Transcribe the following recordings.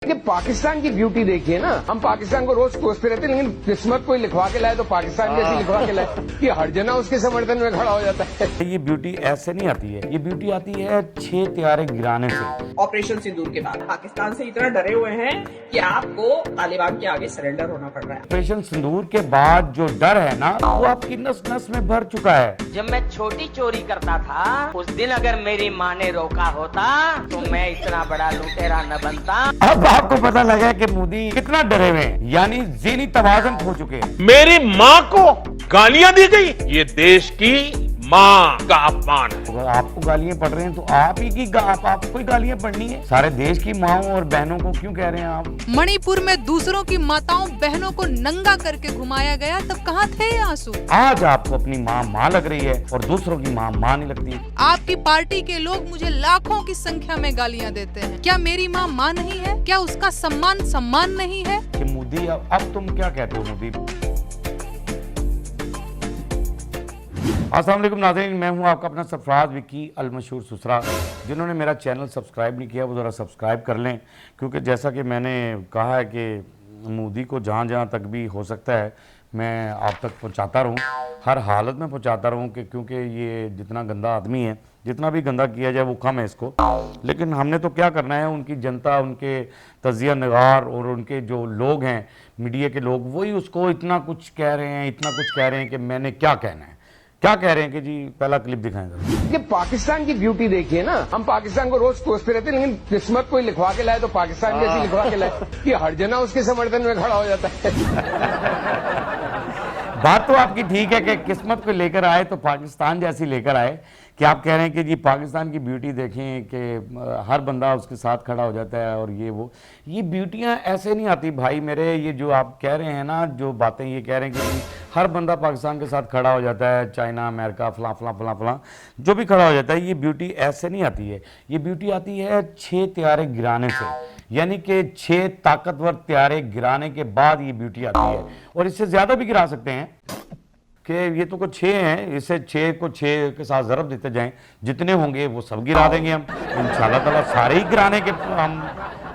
कि पाकिस्तान की ब्यूटी देखिए ना, हम पाकिस्तान को रोज कोसते रहते हैं, लेकिन किस्मत कोई लिखवा के लाए तो पाकिस्तान जैसी लिखवा के लाए कि हर जना उसके समर्थन में खड़ा हो जाता है। ये ब्यूटी ऐसे नहीं आती है, ये ब्यूटी आती है 6 त्यारे गिराने से। ऑपरेशन सिंदूर के बाद पाकिस्तान से इतना डरे हुए हैं कि आपको तालिबान के आगे सरेंडर होना पड़ रहा है। ऑपरेशन सिंदूर के बाद जो डर है ना, वो आपकी नस नस में भर चुका है। जब मैं छोटी चोरी करता था, उस दिन अगर मेरी माँ ने रोका होता तो मैं इतना बड़ा लुटेरा न बनता। अब आपको पता लगा कि मोदी कितना डरे हुए हैं, यानी ज़हनी तवाज़ुन खो चुके हैं। मेरी माँ को गालियां दी गई, ये देश की माँ का अपमान है। अगर आपको गालियां पड़ रही हैं तो आप ही की आपको ही गालियां पड़नी है। सारे देश की माओ और बहनों को क्यों कह रहे हैं आप? मणिपुर में दूसरों की माताओं बहनों को नंगा करके घुमाया गया, तब कहाँ थे ये आंसू? आज आपको अपनी माँ लग रही है और दूसरों की माँ नहीं लगती है। आपकी पार्टी के लोग मुझे लाखों की संख्या में गालियां देते हैं। क्या मेरी माँ नहीं है? क्या उसका सम्मान नहीं है? कि मोदी अब तुम क्या कहते हो मोदी? अस्सलाम वालेकुम नाज़रीन, मैं हूं आपका अपना सरफराज विक्की अल मशहूर सुसरा। जिन्होंने मेरा चैनल सब्सक्राइब नहीं किया वो ज़रा सब्सक्राइब कर लें, क्योंकि जैसा कि मैंने कहा है कि मोदी को जहां जहां तक भी हो सकता है मैं आप तक पहुंचाता रहूं, हर हालत में पहुंचाता रहूं, कि क्योंकि ये जितना गंदा आदमी है, जितना भी गंदा किया जाए वो कम है इसको। लेकिन हमने तो क्या करना है, उनकी जनता, उनके तजिया नगार और उनके जो लोग हैं मीडिया के लोग, वही उसको इतना कुछ कह रहे हैं कि मैंने क्या कहना है। क्या कह रहे हैं कि जी पहला क्लिप दिखाएंगे कि पाकिस्तान की ब्यूटी देखिए ना, हम पाकिस्तान को रोज कोसते रहते हैं, लेकिन किस्मत कोई लिखवा के लाए तो पाकिस्तान जैसी लिखवा के लाए कि हर जना उसके समर्थन में खड़ा हो जाता है। बात तो आपकी ठीक है कि किस्मत को लेकर आए तो पाकिस्तान जैसी लेकर आए, कि आप कह रहे हैं कि जी पाकिस्तान की ब्यूटी देखें कि हर बंदा उसके साथ खड़ा हो जाता है और ये ब्यूटियां ऐसे नहीं आती भाई मेरे। ये जो आप कह रहे हैं ना, जो बातें ये कह रहे हैं कि हर बंदा पाकिस्तान के साथ खड़ा हो जाता है, चाइना अमेरिका फला जो भी खड़ा हो जाता है, ये ब्यूटी ऐसे नहीं आती है। ये ब्यूटी आती है 6 त्यारे गिराने से, यानी कि 6 ताकतवर त्यारे गिराने के बाद ये ब्यूटी आती है। और इससे ज़्यादा भी गिरा सकते हैं कि ये तो कुछ 6 हैं, इससे 6 को 6 के साथ ज़रब देते जाएं, जितने होंगे वो सब गिरा देंगे हम इंशाल्लाह ताला। सारे ही गिराने के हम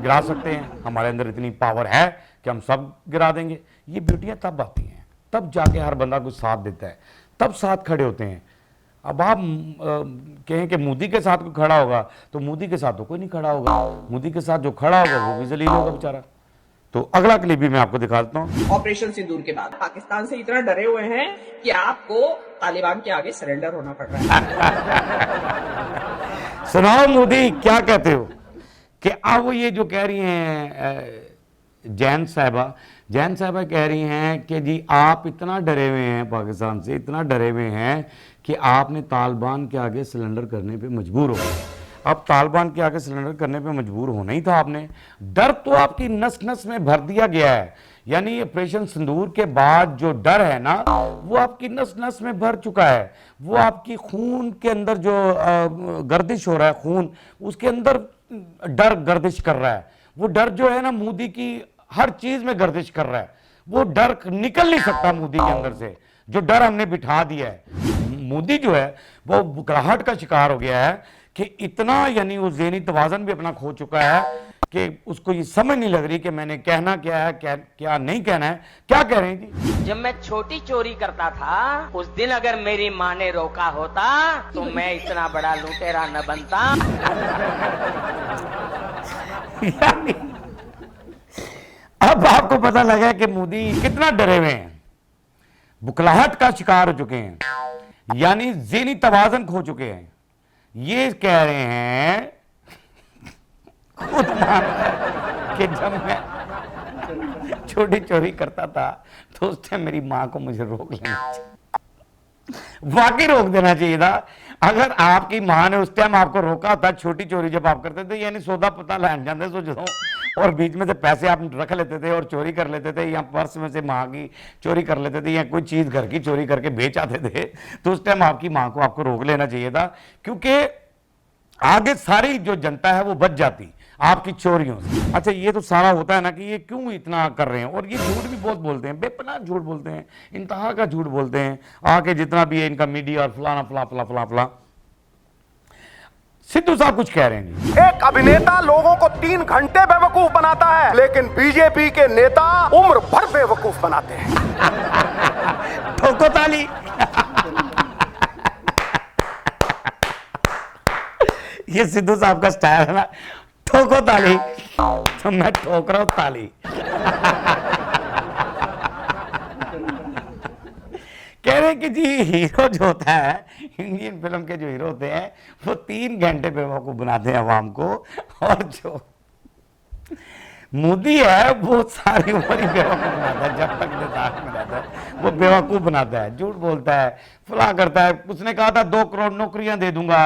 गिरा सकते हैं, हमारे अंदर इतनी पावर है कि हम सब गिरा देंगे। ये ब्यूटियाँ तब आती हैं, तब जाके हर बंदा कुछ साथ देता है, तब साथ खड़े होते हैं। अब आप कहें कि मोदी के साथ कोई खड़ा होगा, तो मोदी के साथ तो कोई नहीं खड़ा होगा। मोदी के साथ जो खड़ा होगा वो भी जलील होगा बेचारा। तो अगला क्लिप भी मैं आपको दिखा देता हूँ। ऑपरेशन सिंदूर के बाद पाकिस्तान से इतना डरे हुए हैं कि आपको तालिबान के आगे सरेंडर होना पड़ रहा है। सुनाओ मोदी क्या कहते हो? कि अब वो ये जो कह रही हैं जैन साहबा कह रही हैं कि जी आप इतना डरे हुए हैं पाकिस्तान से, इतना डरे हुए हैं कि आपने तालिबान के आगे सिलेंडर करने पे मजबूर हो गए। अब तालिबान के आगे सिलेंडर करने पे मजबूर होना ही था आपने। डर तो आपकी नस नस में भर दिया गया है, यानी ऑपरेशन सिंदूर के बाद जो डर है ना, वो आपकी नस नस में भर चुका है। वो आपकी खून के अंदर जो गर्दिश हो रहा है, खून उसके अंदर डर गर्दिश कर रहा है। वो डर जो है ना, मोदी की हर चीज में गर्दिश कर रहा है। वो डर निकल नहीं सकता मोदी के अंदर से, जो डर हमने बिठा दिया है। मोदी जो है वो बुकराहट का शिकार हो गया है कि इतना, यानी वो ज़हनी तवाज़ुन भी अपना खो चुका है कि उसको ये समझ नहीं लग रही कि मैंने कहना क्या है, क्या नहीं कहना है। क्या कह रहे हैं जी? जब मैं छोटी चोरी करता था, उस दिन अगर मेरी माँ ने रोका होता तो मैं इतना बड़ा लुटेरा न बनता। यानी अब आपको पता लगा कि मोदी कितना डरे हुए हैं, बुकलाहट का शिकार हो चुके हैं, यानी ज़हनी तवाज़ुन खो चुके हैं। ये कह रहे हैं खुद कि जब मैं छोटी चोरी करता था तो उस टाइम मेरी माँ को मुझे रोक लेना चाहिए। वाकई रोक देना चाहिए था। अगर आपकी माँ ने उस टाइम आपको रोका था छोटी चोरी जब आप करते थे, यानी सौदा पता लैन जाते सोचो, और बीच में से पैसे आप रख लेते थे और चोरी कर लेते थे, या पर्स में से माँ की चोरी कर लेते थे, या कोई चीज़ घर की चोरी करके बेच आते थे, तो उस टाइम आपकी माँ को आपको रोक लेना चाहिए था, क्योंकि आगे सारी जो जनता है वो बच जाती आपकी चोरियों से। अच्छा, ये तो सारा होता है ना कि ये क्यों इतना कर रहे हैं, और ये झूठ भी बहुत बोलते हैं, बेपनाह झूठ बोलते हैं, इंतहा का झूठ बोलते हैं। आके जितना भी है इनका मीडिया और फलाना फला फला फला फला सिद्धू साहब कुछ कह रहे हैं जी। एक अभिनेता लोगों को 3 घंटे बेवकूफ बनाता है, लेकिन बीजेपी के नेता उम्र भर बेवकूफ बनाते हैं। ठोको ताली। ये सिद्धू साहब का स्टाइल है ना, ठोको ताली, तो मैं ठोक रहा हूं ताली। कह रहे कि जी हीरो जो होता है, इंडियन फिल्म के जो हीरो होते हैं, वो 3 घंटे बेवकूफ बनाते हैं अवाम को, और जो मोदी है वो सारी उम्र ही बेवकूफ बनाता है। जब तक नेताज में रहता है वो बेवकूफ बनाता है, झूठ बोलता है, फला करता है। उसने कहा था 2 करोड़ नौकरियां दे दूंगा,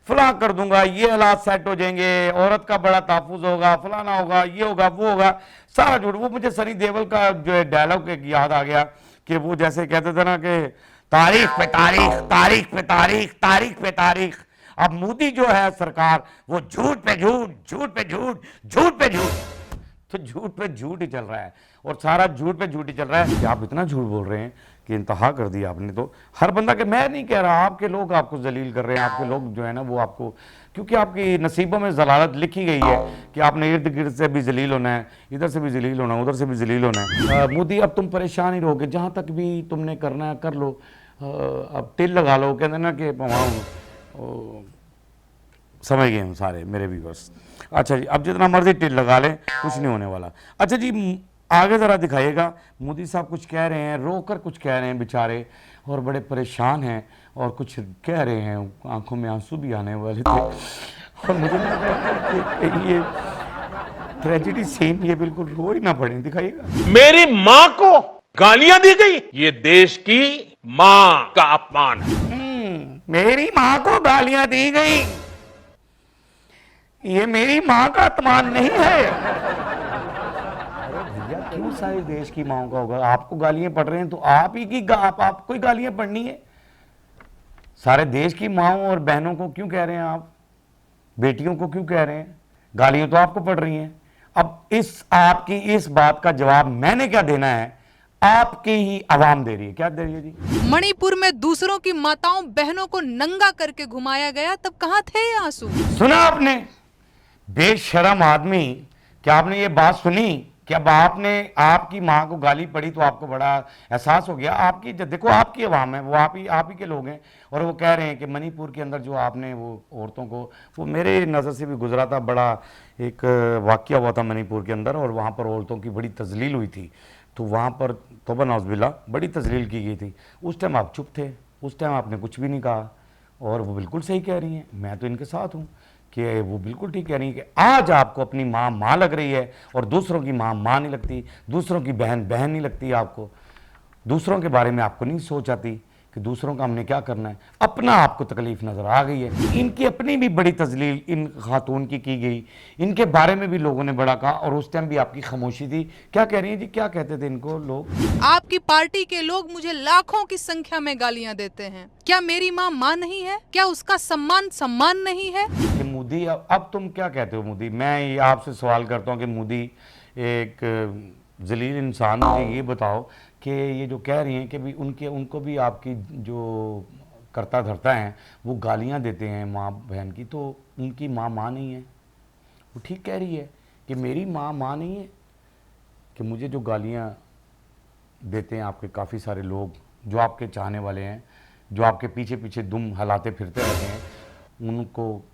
फला कर दूंगा, ये हालात सेट हो जाएंगे, औरत का बड़ा तहफुज होगा, फलाना होगा, ये होगा, वो होगा, सारा झूठ। वो मुझे सनी देओल का जो है डायलॉग एक याद आ गया कि वो जैसे कहते थे ना कि तारीख पे तारीख, तारीख पे तारीख, तारीख पे तारीख। अब मोदी जो है सरकार, वो झूठ पे झूठ, झूठ पे झूठ, झूठ पे झूठ, तो झूठ पे झूठ ही चल रहा है, और सारा झूठ पे झूठ ही चल रहा है। आप इतना झूठ बोल रहे हैं कि इंतहा कर दिया आपने। तो हर बंदा के, मैं नहीं कह रहा, आपके लोग आपको जलील कर रहे हैं, आपके लोग जो है ना वो आपको, क्योंकि आपकी नसीबों में जलालत लिखी गई है कि आपने इर्द गिर्द से भी जलील होना है, इधर से भी जलील होना है, उधर से भी जलील होना है। मोदी अब तुम परेशान ही रहोगे, जहाँ तक भी तुमने करना है कर लो। अब टिल लगा लो, कहते ना कि वहाँ समझ गए हम सारे मेरे व्यूअर्स। अच्छा जी, अब जितना मर्जी टिल लगा लें, कुछ नहीं होने वाला। अच्छा जी, आगे ज़रा दिखाइएगा। मोदी साहब कुछ कह रहे हैं, रोकर कुछ कह रहे हैं बेचारे, और बड़े परेशान हैं, और कुछ कह रहे हैं, आंखों में आंसू भी आने वाले थे। और मुझे ये ट्रेजेडी सीन, ये बिल्कुल रो ही ना पड़े। दिखाइएगा। मेरी मां को गालियां दी गई, ये देश की मां का अपमान है। मेरी मां को गालियां दी गई, ये मेरी मां का अपमान नहीं है। अरे भैया, क्यों सारे देश की माओं का होगा? आपको गालियां पड़ रहे हैं तो आप ही की आपको ही गालियां पड़नी है। सारे देश की माओं और बहनों को क्यों कह रहे हैं आप? बेटियों को क्यों कह रहे हैं? गालियां तो आपको पड़ रही हैं। अब इस आपकी इस बात का जवाब मैंने क्या देना है? आपकी ही आवाम दे रही है। क्या दे रही है जी? मणिपुर में दूसरों की माताओं बहनों को नंगा करके घुमाया गया, तब कहां थे ये आंसू? सुना आपने? बेशरम आदमी, क्या आपने ये बात सुनी कि अब आपने आपकी मां को गाली पड़ी तो आपको बड़ा एहसास हो गया? आपकी देखो, आपकी आवाम है, वो आप ही के लोग हैं, और वो कह रहे हैं कि मणिपुर के अंदर जो आपने वो औरतों को, वो मेरे नज़र से भी गुजरा था, बड़ा एक वाक़या हुआ था मणिपुर के अंदर, और वहाँ पर औरतों की बड़ी तजलील हुई थी। तो वहाँ पर तौबा नौज़बिल्ला बड़ी तजलील की गई थी। उस टाइम आप चुप थे, उस टाइम आपने कुछ भी नहीं कहा, और वो बिल्कुल सही कह रही हैं। मैं तो इनके साथ हूँ कि वो बिल्कुल ठीक कह रही है कि आज आपको अपनी माँ माँ लग रही है, और दूसरों की माँ माँ नहीं लगती, दूसरों की बहन बहन नहीं लगती आपको, दूसरों के बारे में आपको नहीं सोच आती कि दूसरों का हमने क्या करना है। अपना आपको तकलीफ नज़र आ गई है। इनकी अपनी भी बड़ी तजलील इन खातून की गई, इनके बारे में भी लोगों ने बड़ा कहा, और उस टाइम भी आपकी खामोशी थी। क्या कह रही है जी? क्या कहते थे इनको लोग? आपकी पार्टी के लोग मुझे लाखों की संख्या में गालियां देते हैं। क्या मेरी माँ नहीं है? क्या उसका सम्मान नहीं है? कि मोदी, अब तुम क्या कहते हो मोदी? मैं आपसे सवाल करता हूँ कि मोदी एक जलील इंसान, मुझे ये बताओ कि ये जो कह रही हैं कि भी उनको भी आपकी जो करता धरता हैं वो गालियां देते हैं माँ बहन की, तो उनकी माँ नहीं है? वो ठीक कह रही है कि मेरी माँ नहीं है, कि मुझे जो गालियां देते हैं आपके काफ़ी सारे लोग जो आपके चाहने वाले हैं, जो आपके पीछे पीछे दुम हलाते फिरते रहते हैं, उनको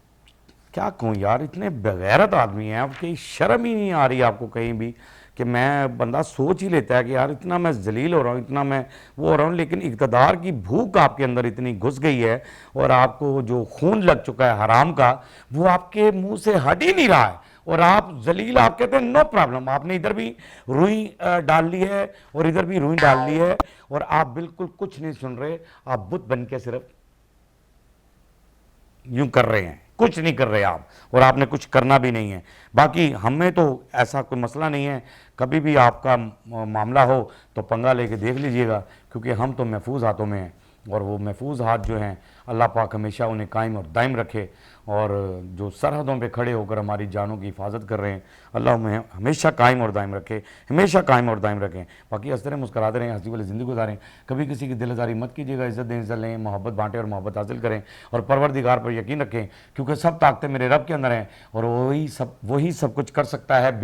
क्या कहूँ यार, इतने बेगैरत आदमी हैं आपकी, शर्म ही नहीं आ रही आपको कहीं भी? कि मैं बंदा सोच ही लेता है कि यार इतना मैं जलील हो रहा हूँ, इतना मैं वो हो रहा हूँ, लेकिन इक़्तिदार की भूख आपके अंदर इतनी घुस गई है, और आपको जो खून लग चुका है हराम का, वो आपके मुंह से हट ही नहीं रहा है, और आप जलील, आप कहते हैं नो प्रॉब्लम। आपने इधर भी रुई डाल ली है और इधर भी रुई डाल ली है, और आप बिल्कुल कुछ नहीं सुन रहे, आप बुत बन के सिर्फ यूं कर रहे हैं, कुछ नहीं कर रहे आप, और आपने कुछ करना भी नहीं है। बाकी हमें तो ऐसा कोई मसला नहीं है, कभी भी आपका मामला हो तो पंगा लेके देख लीजिएगा, क्योंकि हम तो महफूज हाथों में हैं। और वो महफूज हाथ जो हैं अल्लाह पाक हमेशा उन्हें कायम और दायम रखे, और जो सरहदों पे खड़े होकर हमारी जानों की हिफाजत कर रहे हैं अल्लाह उन्हें हमेशा कायम और दायम रखे, हमेशा कायम और दायम रखें। बाकी हंसते रहें, मुस्कुराते रहें, हंसी वाली ज़िंदगी गुजारें, कभी किसी की दिलदारी मत कीजिएगा, इज़्ज़त दें, इज़्ज़त लें, मोहब्बत बांटें और मोहब्बत हासिल करें, और परवरदिगार पर यकीन रखें, क्योंकि सब ताकतें मेरे रब के अंदर हैं और वही सब कुछ कर सकता है।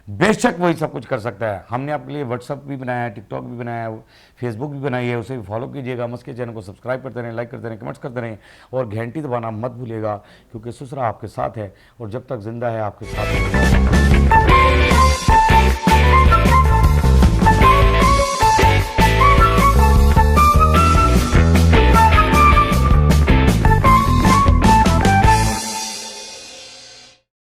बेशक वही सब कुछ कर सकता है। हमने आपके लिए व्हाट्सअप भी बनाया है, टिकटॉक भी बनाया है, फेसबुक भी बनाई है, उसे भी फॉलो कीजिएगा। मस्के चैनल को सब्सक्राइब करते रहें, लाइक करते रहें, कमेंट्स करते रहें, और घंटी दबाना मत भूलिएगा, क्योंकि ससुरा आपके साथ है और जब तक जिंदा है आपके साथ है।